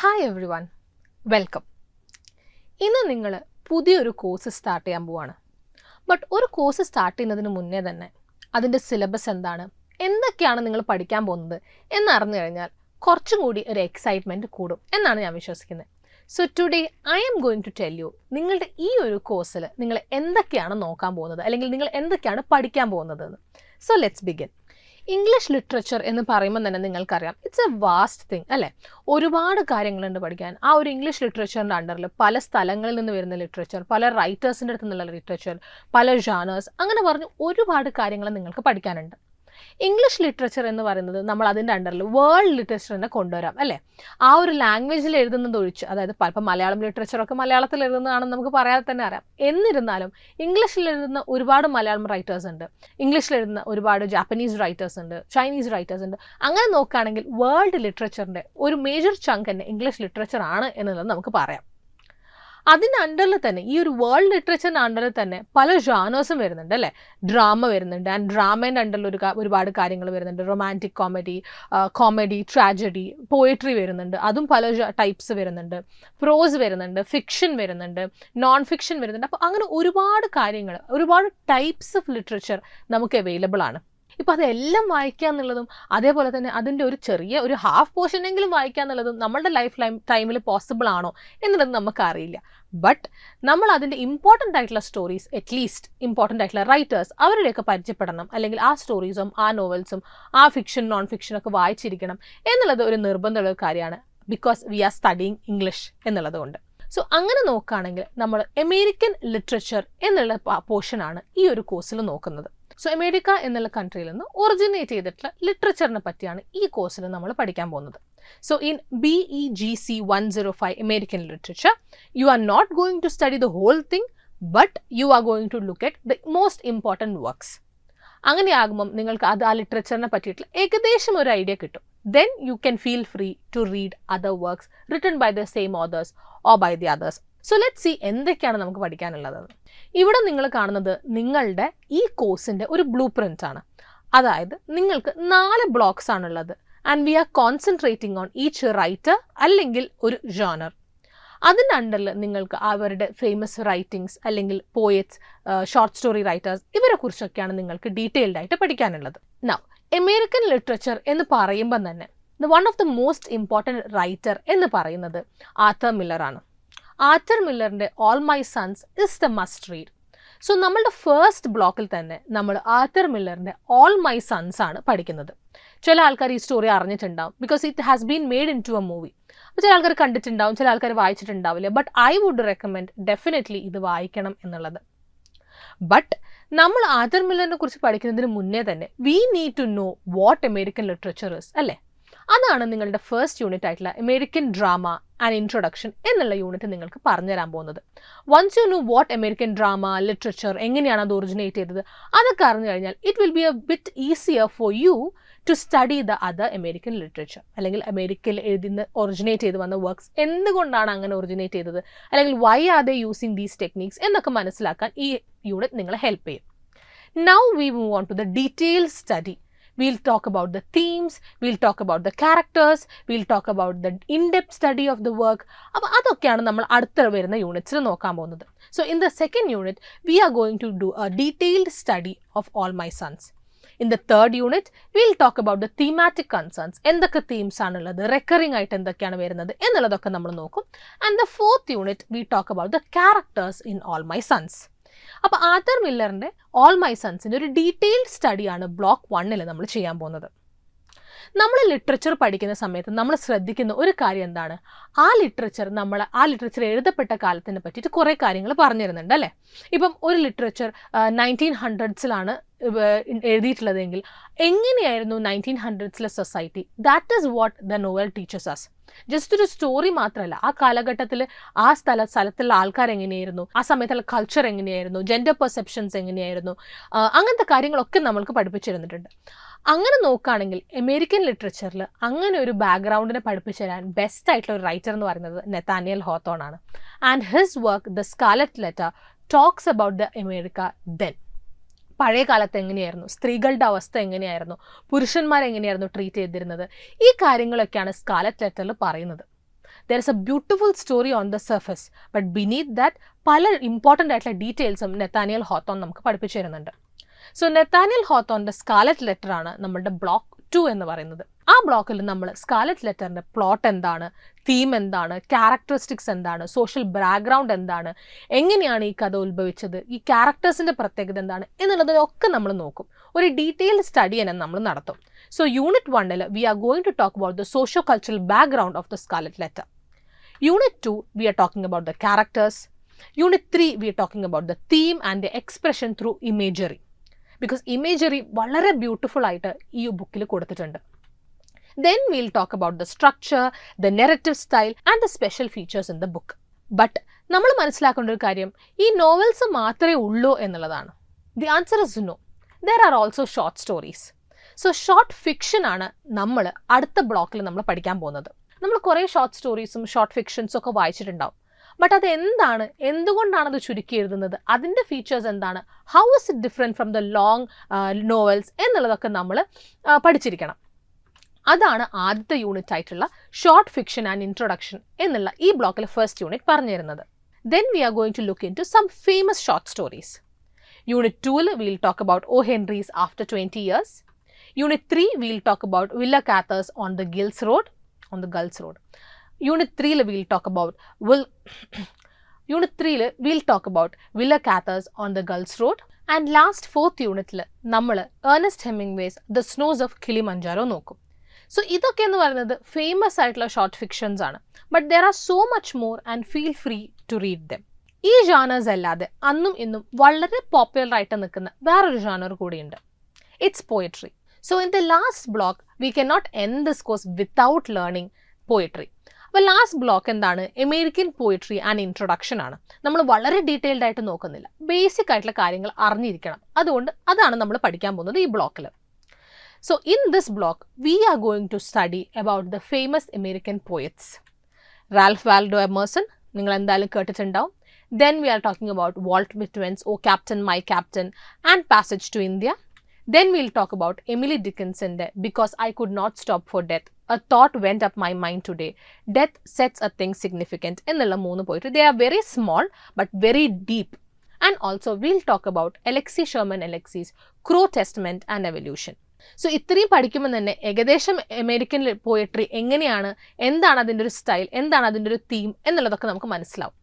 Hi every one, welcome. ഇന്ന് നിങ്ങൾ പുതിയൊരു കോഴ്സ് സ്റ്റാർട്ട് ചെയ്യാൻ പോവാണ്. ബട്ട് ഒരു കോഴ്സ് സ്റ്റാർട്ട് ചെയ്യുന്നതിന് മുന്നേ തന്നെ അതിൻ്റെ സിലബസ് എന്താണ്, എന്തൊക്കെയാണ് നിങ്ങൾ പഠിക്കാൻ പോകുന്നത് എന്നറിഞ്ഞു കഴിഞ്ഞാൽ കുറച്ചും കൂടി ഒരു എക്സൈറ്റ്മെൻറ്റ് കൂടും എന്നാണ് ഞാൻ വിശ്വസിക്കുന്നത്. So today I am going to tell you, നിങ്ങളുടെ ഈ ഒരു കോഴ്സിൽ നിങ്ങൾ എന്തൊക്കെയാണ് നോക്കാൻ പോകുന്നത്, അല്ലെങ്കിൽ നിങ്ങൾ എന്തൊക്കെയാണ് പഠിക്കാൻ പോകുന്നതെന്ന്. So let's begin. English literature എന്ന് പറയുമ്പോൾ തന്നെ നിങ്ങൾക്കറിയാം, ഇറ്റ്സ് എ വാസ്റ്റ് തിങ് അല്ലേ. ഒരുപാട് കാര്യങ്ങളുണ്ട് പഠിക്കാൻ. ആ ഒരു ഇംഗ്ലീഷ് ലിറ്ററേച്ചറിൻ്റെ അണ്ടറിൽ പല സ്ഥലങ്ങളിൽ നിന്ന് വരുന്ന ലിറ്ററേച്ചർ, പല റൈറ്റേഴ്സിൻ്റെ അടുത്ത് നിന്നുള്ള ലിറ്ററേച്ചർ, പല ജാനേഴ്സ്, അങ്ങനെ പറഞ്ഞ് ഒരുപാട് കാര്യങ്ങൾ നിങ്ങൾക്ക് പഠിക്കാനുണ്ട്. ഇംഗ്ലീഷ് ലിറ്ററേച്ചർ എന്ന് പറയുന്നത് നമ്മൾ അതിൻ്റെ അണ്ടറിൽ വേൾഡ് ലിറ്ററേച്ചറിനെ കൊണ്ടുവരാം അല്ലേ. ആ ഒരു ലാംഗ്വേജിൽ എഴുതുന്നത് ഒഴിച്ച്, അതായത് ഇപ്പം മലയാളം ലിറ്ററേച്ചറൊക്കെ മലയാളത്തിൽ എഴുതുന്നതാണെന്ന് നമുക്ക് പറയാതെ തന്നെ അറിയാം. എന്നിരുന്നാലും ഇംഗ്ലീഷിൽ എഴുതുന്ന ഒരുപാട് മലയാളം റൈറ്റേഴ്സ് ഉണ്ട്, ഇംഗ്ലീഷിൽ എഴുതുന്ന ഒരുപാട് ജാപ്പനീസ് റൈറ്റേഴ്സ് ഉണ്ട്, ചൈനീസ് റൈറ്റേഴ്സ് ഉണ്ട്. അങ്ങനെ നോക്കുകയാണെങ്കിൽ വേൾഡ് ലിറ്ററേച്ചറിൻ്റെ ഒരു മേജർ ചങ്ക് തന്നെ ഇംഗ്ലീഷ് ലിറ്ററേച്ചർ ആണ് എന്നുള്ളത് നമുക്ക് പറയാം. അതിൻ്റെ അണ്ടറിൽ തന്നെ, ഈ ഒരു വേൾഡ് ലിറ്ററേച്ചറിൻ്റെ അണ്ടറിൽ തന്നെ പല ജാനേഴ്സും വരുന്നുണ്ട് അല്ലേ. ഡ്രാമ വരുന്നുണ്ട്, ആൻഡ് ഡ്രാമേൻ്റെ അണ്ടറിൽ ഒരുപാട് കാര്യങ്ങൾ വരുന്നുണ്ട്. റൊമാൻറ്റിക് കോമഡി, ട്രാജഡി, പോയട്രി വരുന്നുണ്ട്, അതും പല ടൈപ്സ് വരുന്നുണ്ട്. പ്രോസ് വരുന്നുണ്ട്, ഫിക്ഷൻ വരുന്നുണ്ട്, നോൺ ഫിക്ഷൻ വരുന്നുണ്ട്. അപ്പോൾ അങ്ങനെ ഒരുപാട് കാര്യങ്ങൾ, ഒരുപാട് ടൈപ്സ് ഓഫ് ലിറ്ററേച്ചർ നമുക്ക് അവൈലബിൾ ആണ്. ഇപ്പോൾ അതെല്ലാം വായിക്കുക എന്നുള്ളതും, അതേപോലെ തന്നെ അതിൻ്റെ ഒരു ഹാഫ് പോർഷനെങ്കിലും വായിക്കുക എന്നുള്ളതും നമ്മളുടെ ടൈമിൽ പോസിബിൾ ആണോ എന്നുള്ളത് നമുക്കറിയില്ല. ബട്ട് നമ്മൾ അതിൻ്റെ ഇമ്പോർട്ടൻ്റ് ആയിട്ടുള്ള സ്റ്റോറീസ്, അറ്റ്ലീസ്റ്റ് ഇമ്പോർട്ടൻ്റ് ആയിട്ടുള്ള റൈറ്റേഴ്സ്, അവരുടെയൊക്കെ പരിചയപ്പെടണം, അല്ലെങ്കിൽ ആ സ്റ്റോറീസും ആ നോവൽസും ആ ഫിക്ഷൻ നോൺ ഫിക്ഷനൊക്കെ വായിച്ചിരിക്കണം എന്നുള്ളത് ഒരു നിർബന്ധമുള്ള കാര്യമാണ്. Because we are studying English എന്നുള്ളത് കൊണ്ട്. സോ അങ്ങനെ നോക്കുകയാണെങ്കിൽ നമ്മൾ അമേരിക്കൻ ലിറ്ററേച്ചർ എന്നുള്ള പോർഷനാണ് ഈ ഒരു കോഴ്സിൽ നോക്കുന്നത്. സോ അമേരിക്ക എന്നുള്ള കൺട്രിയിൽ നിന്ന് ഒറിജിനേറ്റ് ചെയ്തിട്ടുള്ള ലിറ്ററേച്ചറിനെ പറ്റിയാണ് ഈ കോഴ്സിൽ നമ്മൾ പഠിക്കാൻ പോകുന്നത്. So in BEGC-105 American literature, you are not going to study the whole thing, but you are going to look at the most important works. അങ്ങനെയാകുമ്പം നിങ്ങൾക്ക് അത് ആ ലിറ്ററേച്ചറിനെ പറ്റിയിട്ടുള്ള ഏകദേശം ഒരു ഐഡിയ കിട്ടും. Then you can feel free to read other works written by the same authors or by the others. So let's see എന്തൊക്കെയാണ് നമുക്ക് പഠിക്കാനുള്ളത്. ഇവിടെ നിങ്ങൾ കാണുന്നത് നിങ്ങളുടെ ഈ കോഴ്സിൻ്റെ ഒരു ബ്ലൂ പ്രിൻ്റ് ആണ്. അതായത് നിങ്ങൾക്ക് 4 ബ്ലോക്സ് ആണുള്ളത്, and we are concentrating on each writer അല്ലെങ്കിൽ ഒരു ജോണർ. അതിൻ്റെ അണ്ടറിൽ നിങ്ങൾക്ക് അവരുടെ ഫേമസ് റൈറ്റിംഗ്സ്, അല്ലെങ്കിൽ പോയറ്റ്സ്, ഷോർട്ട് സ്റ്റോറി റൈറ്റേഴ്സ്, ഇവരെ കുറിച്ചൊക്കെയാണ് നിങ്ങൾക്ക് ഡീറ്റെയിൽഡ് ആയിട്ട് പഠിക്കാനുള്ളത്. നൗ അമേരിക്കൻ ലിറ്ററേച്ചർ എന്ന് പറയുമ്പം തന്നെ one of the most important writer എന്ന് പറയുന്നത് ആർതർ മില്ലർ ആണ്. ആർതർ മില്ലറിൻ്റെ All My Sons is the must read. So നമ്മളുടെ ഫസ്റ്റ് ബ്ലോക്കിൽ തന്നെ നമ്മൾ ആർതർ മില്ലറിൻ്റെ ഓൾ മൈ സൺസ് ആണ് പഠിക്കുന്നത്. ചില ആൾക്കാർ ഈ സ്റ്റോറി അറിഞ്ഞിട്ടുണ്ടാവും, because it has been made into a movie. അപ്പോൾ ചില ആൾക്കാർ കണ്ടിട്ടുണ്ടാവും, ചില ആൾക്കാർ വായിച്ചിട്ടുണ്ടാവില്ല. But I would recommend definitely ഇത് വായിക്കണം എന്നുള്ളത്. ബട്ട് നമ്മൾ ആർതർ മില്ലറിനെ കുറിച്ച് പഠിക്കുന്നതിന് മുന്നേ തന്നെ we need to know what American literature is അല്ലേ. അതാണ് നിങ്ങളുടെ ഫസ്റ്റ് യൂണിറ്റ് ആയിട്ടുള്ള അമേരിക്കൻ ഡ്രാമ ആൻഡ് ഇൻട്രൊഡക്ഷൻ എന്നുള്ള യൂണിറ്റ് നിങ്ങൾക്ക് പറഞ്ഞുതരാൻ പോകുന്നത്. Once you know what American drama literature, എങ്ങനെയാണ് അത് ഒറിജിനേറ്റ് ചെയ്തത്, അതൊക്കെ അറിഞ്ഞു കഴിഞ്ഞാൽ it will be a bit easier for you to study the other American literature. അല്ലെങ്കിൽ അമേരിക്കയിൽ ഒറിജിനേറ്റ് ചെയ്ത് വന്ന വർക്ക്സ് എന്തുകൊണ്ടാണ് അങ്ങനെ ഒറിജിനേറ്റ് ചെയ്തത്, അല്ലെങ്കിൽ why are they using these techniques എന്നൊക്കെ മനസ്സിലാക്കാൻ ഈ യൂണിറ്റ് നിങ്ങളെ ഹെൽപ്പ് ചെയ്യും. Now we move on to the detailed study. We'll talk about the themes, we'll talk about the characters, we'll talk about the in-depth study of the work. അപ്പോൾ അതൊക്കെയാണ് നമ്മൾ അടുത്ത വരുന്ന യൂണിറ്റ്സിൽ നോക്കാൻ പോകുന്നത്. So in the second unit, we are going to do a detailed study of All My Sons. In the third unit, we'll talk about the thematic concerns. എന്തൊക്കെ themes ആണുള്ളത്, recurring ആയിട്ട് എന്തൊക്കെയാണ് വരുന്നത് എന്നുള്ളതൊക്കെ നമ്മൾ നോക്കും. And the fourth unit, we talk about the characters in All My Sons. അപ്പോൾ Arthur മില്ലറിൻ്റെ ഓൾ മൈ സൺസിൻ്റെ ഒരു ഡീറ്റെയിൽഡ് സ്റ്റഡിയാണ് ബ്ലോക്ക് 1 നമ്മൾ ചെയ്യാൻ പോകുന്നത്. നമ്മൾ ലിറ്ററേച്ചർ പഠിക്കുന്ന സമയത്ത് നമ്മൾ ശ്രദ്ധിക്കുന്ന ഒരു കാര്യം എന്താണ്, ആ ലിറ്ററേച്ചർ എഴുതപ്പെട്ട കാലത്തിനെ പറ്റിയിട്ട് കുറേ കാര്യങ്ങൾ പറഞ്ഞു തരുന്നുണ്ട് അല്ലേ. ഇപ്പം ഒരു ലിറ്ററേച്ചർ 1900s എഴുതിയിട്ടുള്ളതെങ്കിൽ എങ്ങനെയായിരുന്നു 1900s society, that is what the novel teaches us. Just ഒരു സ്റ്റോറി മാത്രമല്ല, ആ കാലഘട്ടത്തിൽ ആ സ്ഥലത്തുള്ള ആൾക്കാർ എങ്ങനെയായിരുന്നു, ആ സമയത്തുള്ള കൾച്ചർ എങ്ങനെയായിരുന്നു, ജെൻഡർ പെർസെപ്ഷൻസ് എങ്ങനെയായിരുന്നു, അങ്ങനത്തെ കാര്യങ്ങളൊക്കെ നമ്മൾക്ക് പഠിപ്പിച്ചിരുന്നിട്ടുണ്ട്. അങ്ങനെ നോക്കുകയാണെങ്കിൽ അമേരിക്കൻ ലിറ്ററേച്ചറിൽ അങ്ങനെ ഒരു ബാക്ക്ഗ്രൗണ്ടിനെ പഠിപ്പിച്ചു തരാൻ ബെസ്റ്റ് ആയിട്ടുള്ള ഒരു റൈറ്റർ എന്ന് പറയുന്നത് നെഥാനിയൽ ഹോത്തോൺ ആണ്. And his work the scarlet letter talks about the America then. പഴയ കാലത്ത് എങ്ങനെയായിരുന്നു, സ്ത്രീകളുടെ അവസ്ഥ എങ്ങനെയായിരുന്നു, പുരുഷന്മാരെങ്ങനെയായിരുന്നു ട്രീറ്റ് ചെയ്തിരുന്നത്, ഈ കാര്യങ്ങളൊക്കെയാണ് സ്കാർലറ്റ് ലെറ്ററിൽ പറയുന്നത്. There is a beautiful story on the surface, but beneath that പല ഇമ്പോർട്ടൻ്റ് ആയിട്ടുള്ള ഡീറ്റെയിൽസും നെത്താനിയൽ ഹോത്തോൺ നമുക്ക് പഠിപ്പിച്ചു തരുന്നുണ്ട്. സോ നെത്താനിയൽ ഹോത്തോണിൻ്റെ സ്കാർലറ്റ് ലെറ്റർ ആണ് നമ്മളുടെ ബ്ലോക്ക് 2 എന്ന് പറയുന്നത്. ആ ബ്ലോക്കിൽ നമ്മൾ സ്കാർലറ്റ് ലെറ്ററിൻ്റെ പ്ലോട്ട് എന്താണ്, തീം എന്താണ്, ക്യാരക്ടറിസ്റ്റിക്സ് എന്താണ്, സോഷ്യൽ ബാക്ക്ഗ്രൗണ്ട് എന്താണ്, എങ്ങനെയാണ് ഈ കഥ ഉത്ഭവിച്ചത്, ഈ ക്യാരക്ടേഴ്സിൻ്റെ പ്രത്യേകത എന്താണ് എന്നുള്ളതൊക്കെ നമ്മൾ നോക്കും. ഒരു ഡീറ്റെയിൽഡ് സ്റ്റഡി തന്നെ നമ്മൾ നടത്തും. So Unit 1 we are going to talk about the socio-cultural background of the Scarlet Letter. Unit 2 we are talking about the characters. Unit 3 we are talking about the theme and the expression through imagery. Because imagery വളരെ beautiful ആയിട്ട് ഈ ബുക്കിൽ കൊടുത്തിട്ടുണ്ട്. Then we'll talk about the structure, the narrative style and the special features in the book. But നമ്മൾ മനസ്സിലാക്കേണ്ട ഒരു കാര്യം ഈ നോവൽസ് മാത്രമേ ഉള്ളൂ എന്നുള്ളതാണ്. The answer is no. There are also short stories. So short fiction ആണ് നമ്മൾ അടുത്ത ബ്ലോക്കിൽ നമ്മൾ പഠിക്കാൻ പോകുന്നത്. നമ്മൾ കുറേ ഷോർട്ട് സ്റ്റോറീസും ഷോർട്ട് ഫിക്ഷൻസും ഒക്കെ വായിച്ചിട്ടുണ്ടാവും. ബട്ട് അത് എന്താണ്, എന്തുകൊണ്ടാണ് അത് ചുരുക്കി എഴുതുന്നത്, അതിൻ്റെ ഫീച്ചേഴ്സ് എന്താണ്, how is it different from the long novels എന്നുള്ളതൊക്കെ നമ്മൾ പഠിച്ചിരിക്കണം. അതാണ് ആദ്യത്തെ യൂണിറ്റ് ആയിട്ടുള്ള ഷോർട്ട് ഫിക്ഷൻ ആൻഡ് ഇൻട്രൊഡക്ഷൻ എന്നുള്ള ഈ ബ്ലോക്കിലെ ഫസ്റ്റ് യൂണിറ്റ് പറഞ്ഞു തരുന്നത്. Then we are going to look into some famous short stories. Unit 2 we'll talk about O. Henry's After 20 Years. Unit 3 we'll talk about Willa Cather's on the Gulls Road. Unit 3 we'll talk about Willa Cather's on the Gulls Road. And last 4th unit നമ്മൾ Ernest Hemingway's The Snows of Kilimanjaro നോക്കും. So ഇതൊക്കെ എന്ന് പറയുന്നത് famous ആയിട്ടുള്ള short fictions ആണ്. But there are so much more and feel free to read them. ഈ genres അല്ലാതെ അന്നും ഇന്നും വളരെ പോപ്പുലർ ആയിട്ട് നിൽക്കുന്ന വേറൊരു ജാനർ കൂടിയുണ്ട്. It's poetry. So in the last block, we cannot end this course without learning poetry. അപ്പോൾ ലാസ്റ്റ് ബ്ലോക്ക് എന്താണ്, അമേരിക്കൻ പോയിട്രി ആൻഡ് ഇൻട്രൊഡക്ഷൻ ആണ്. നമ്മൾ വളരെ ഡീറ്റെയിൽഡ് ആയിട്ട് നോക്കുന്നില്ല, ബേസിക് ആയിട്ടുള്ള കാര്യങ്ങൾ അറിഞ്ഞിരിക്കണം. അതുകൊണ്ട് അതാണ് നമ്മൾ പഠിക്കാൻ പോകുന്നത് ഈ ബ്ലോക്കിൽ. So in this block we are going to study about the famous American poets. Ralph Waldo Emerson നിങ്ങൾ എന്തായാലും കേട്ടിട്ടുണ്ടാവും. Then we are talking about Walt Whitman's Oh Captain, My Captain and Passage to India. Then we'll talk about Emily Dickinson's Because I Could Not Stop for Death. A thought went up my mind today. Death sets a thing significant. എന്നുള്ള 3 poetry. They are very small but very deep. And also we'll talk about Alexei Sherman Alexie's Crow Testament and Evolution. So ഇത്രയും പഠിക്കുമ്പോൾ തന്നെ ഏകദേശം American poetry എങ്ങനെയാണ്, എന്താണ് അതിൻ്റെ ഒരു style, എന്താണ് അതിൻ്റെ ഒരു തീം എന്നുള്ളതൊക്കെ നമുക്ക് മനസ്സിലാവും.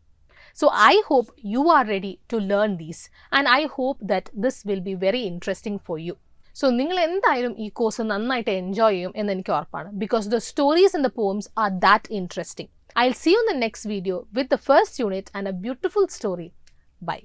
So I hope you are ready to learn these and I hope that this will be very interesting for you. So നിങ്ങൾ എന്തായാലും ഈ കോഴ്സ് നന്നായിട്ട് എൻജോയ് ചെയ്യും എന്ന് എനിക്ക് ഉറപ്പാണ്. Because the stories and the poems are that interesting. I'll see you in the next video with the first unit and a beautiful story. Bye.